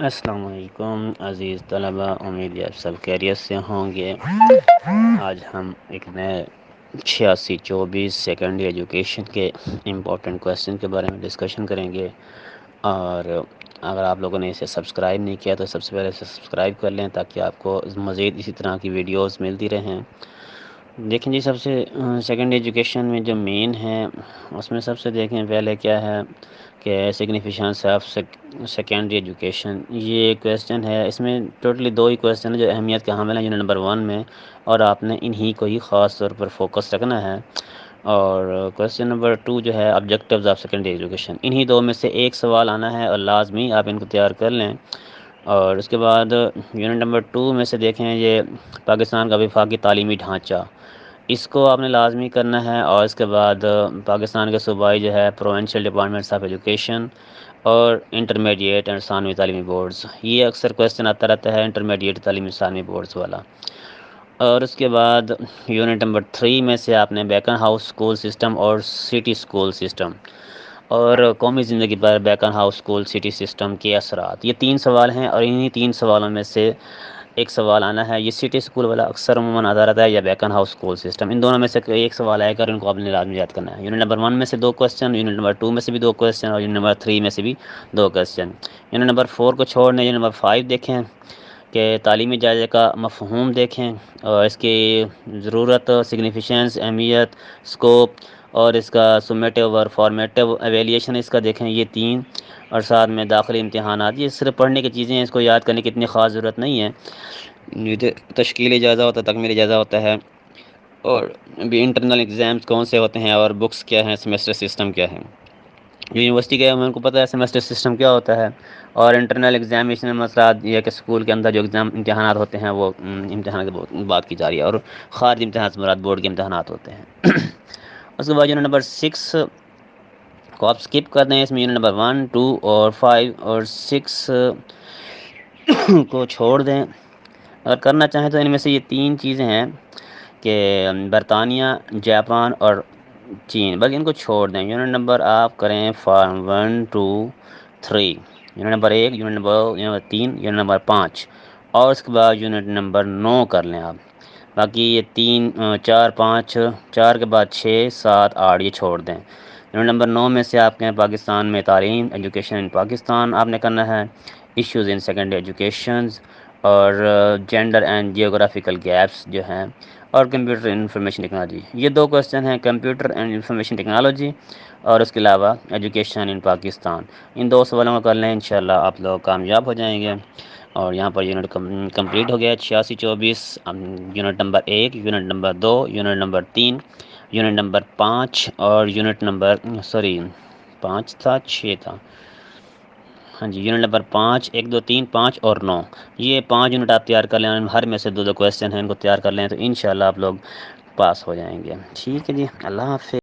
السلام علیکم عزیز طلبہ، امید ہے آپ سب خیریت سے ہوں گے۔ آج ہم ایک نئے 86-24 سیکنڈری ایجوکیشن کے امپورٹنٹ کویسچن کے بارے میں ڈسکشن کریں گے، اور اگر آپ لوگوں نے اسے سبسکرائب نہیں کیا تو سب سے پہلے اسے سبسکرائب کر لیں تاکہ آپ کو مزید اسی طرح کی ویڈیوز ملتی رہیں۔ دیکھیں جی، سب سے سیکنڈری ایجوکیشن میں جو مین ہے اس میں سب سے دیکھیں پہلے کیا ہے کہ سگنیفیشنس آف سیکنڈری ایجوکیشن، یہ کویسچن ہے۔ اس میں ٹوٹلی دو ہی کویسچن ہیں جو اہمیت کے حامل ہیں یونٹ نمبر 1 میں، اور آپ نے انہی کو ہی خاص طور پر فوکس رکھنا ہے۔ اور کویسچن نمبر 2 جو ہے آبجیکٹیوز آف سیکنڈری ایجوکیشن، انہی دو میں سے ایک سوال آنا ہے اور لازمی آپ ان کو تیار کر لیں۔ اور اس کے بعد یونٹ نمبر 2 میں سے دیکھیں یہ پاکستان کا وفاقی تعلیمی ڈھانچہ، اس کو آپ نے لازمی کرنا ہے۔ اور اس کے بعد پاکستان کے صوبائی جو ہے پروونشل ڈپارٹمنٹس آف ایجوکیشن اور انٹرمیڈیٹ اینڈ ثانوی تعلیمی بورڈز، یہ اکثر کویسچن آتا رہتا ہے انٹرمیڈیٹ تعلیمی ثانوی بورڈز والا۔ اور اس کے بعد یونٹ نمبر 3 میں سے آپ نے بیکن ہاؤس اسکول سسٹم اور سٹی اسکول سسٹم اور قومی زندگی پر Beaconhouse school city system کے اثرات، یہ 3 سوال ہیں، اور انہی 3 سوالوں میں سے ایک سوال آنا ہے۔ یہ سٹی اسکول والا اکثر عموماً آتا رہتا ہے یا بیکن ہاؤس اسکول سسٹم، ان دونوں میں سے کوئی ایک سوال آئے گا اور ان کو آپ نے لازمی یاد کرنا ہے۔ یونٹ نمبر 1 میں سے 2 کویسچن، یونٹ نمبر 2 میں سے بھی 2 کویسچن، اور یونٹ نمبر 3 میں سے بھی 2 کویسچن۔ یونٹ نمبر 4 کو چھوڑنے یونٹ نمبر 5 دیکھیں کہ تعلیمی جائزے کا مفہوم دیکھیں اور اس کی ضرورت، سگنیفیشنس، اہمیت، اسکوپ، اور اس کا سمیٹیو اور فارمیٹیو ایویلیشن اس کا دیکھیں، یہ 3۔ اور ساتھ میں داخلی امتحانات، یہ صرف پڑھنے کی چیزیں ہیں، اس کو یاد کرنے کی اتنی خاص ضرورت نہیں ہے۔ یہ تشکیلی جائزہ ہوتا ہے، تکمیلی جائزہ ہوتا ہے، اور بھی انٹرنل ایگزامز کون سے ہوتے ہیں، اور بکس کیا ہیں، سیمیسٹر سسٹم کیا ہے۔ جو یونیورسٹی کے ان کو پتہ ہے سیمیسٹر سسٹم کیا ہوتا ہے، اور انٹرنل ایگزامینیشن مسئلہ یہ کہ اسکول کے اندر جو امتحانات ہوتے ہیں وہ امتحان کی بات کی جا رہی ہے، اور خارج امتحانات سے مراد بورڈ کے امتحانات ہوتے ہیں۔ اس کے بعد یونٹ نمبر 6 کو آپ سکپ کر دیں، اس میں یونٹ نمبر 1، 2 اور 5 اور 6 کو چھوڑ دیں۔ اگر کرنا چاہیں تو ان میں سے یہ 3 چیزیں ہیں کہ برطانیہ، جاپان اور چین، بلکہ ان کو چھوڑ دیں۔ یونٹ نمبر آپ کریں form 1، 2، 3، unit number 1، unit number 3، unit number 5، اور اس کے بعد یونٹ نمبر 9 کر لیں آپ۔ باقی یہ 3، 4، 5، 4 کے بعد 6، 7، 8 یہ چھوڑ دیں۔ یونٹ نمبر 9 میں سے آپ کے پاکستان میں تعلیم، ایجوکیشن ان پاکستان آپ نے کرنا ہے، ایشوز ان سیکنڈری ایجوکیشنز، اور جینڈر اینڈ جیوگرافیکل گیپس جو ہیں، اور کمپیوٹر انفارمیشن ٹیکنالوجی، یہ 2 کویسچن ہیں، کمپیوٹر اینڈ انفارمیشن ٹیکنالوجی اور اس کے علاوہ ایجوکیشن ان پاکستان۔ ان 2 سوالوں کو کر لیں، انشاءاللہ آپ لوگ کامیاب ہو جائیں گے۔ اور یہاں پر یونٹ کمپلیٹ ہو گیا 86-24، unit number 1، unit number 2، unit number 3، unit number 5 اور یونٹ نمبر 5 تھا 6 تھا، ہاں جی، یونٹ نمبر 5، 1، 2، 3، 5 اور 9، یہ 5 یونٹ آپ تیار کر لیں، ہر میں سے 2 کویسچن ہیں، ان کو تیار کر لیں تو انشاءاللہ آپ لوگ پاس ہو جائیں گے۔ ٹھیک ہے جی، اللہ حافظ۔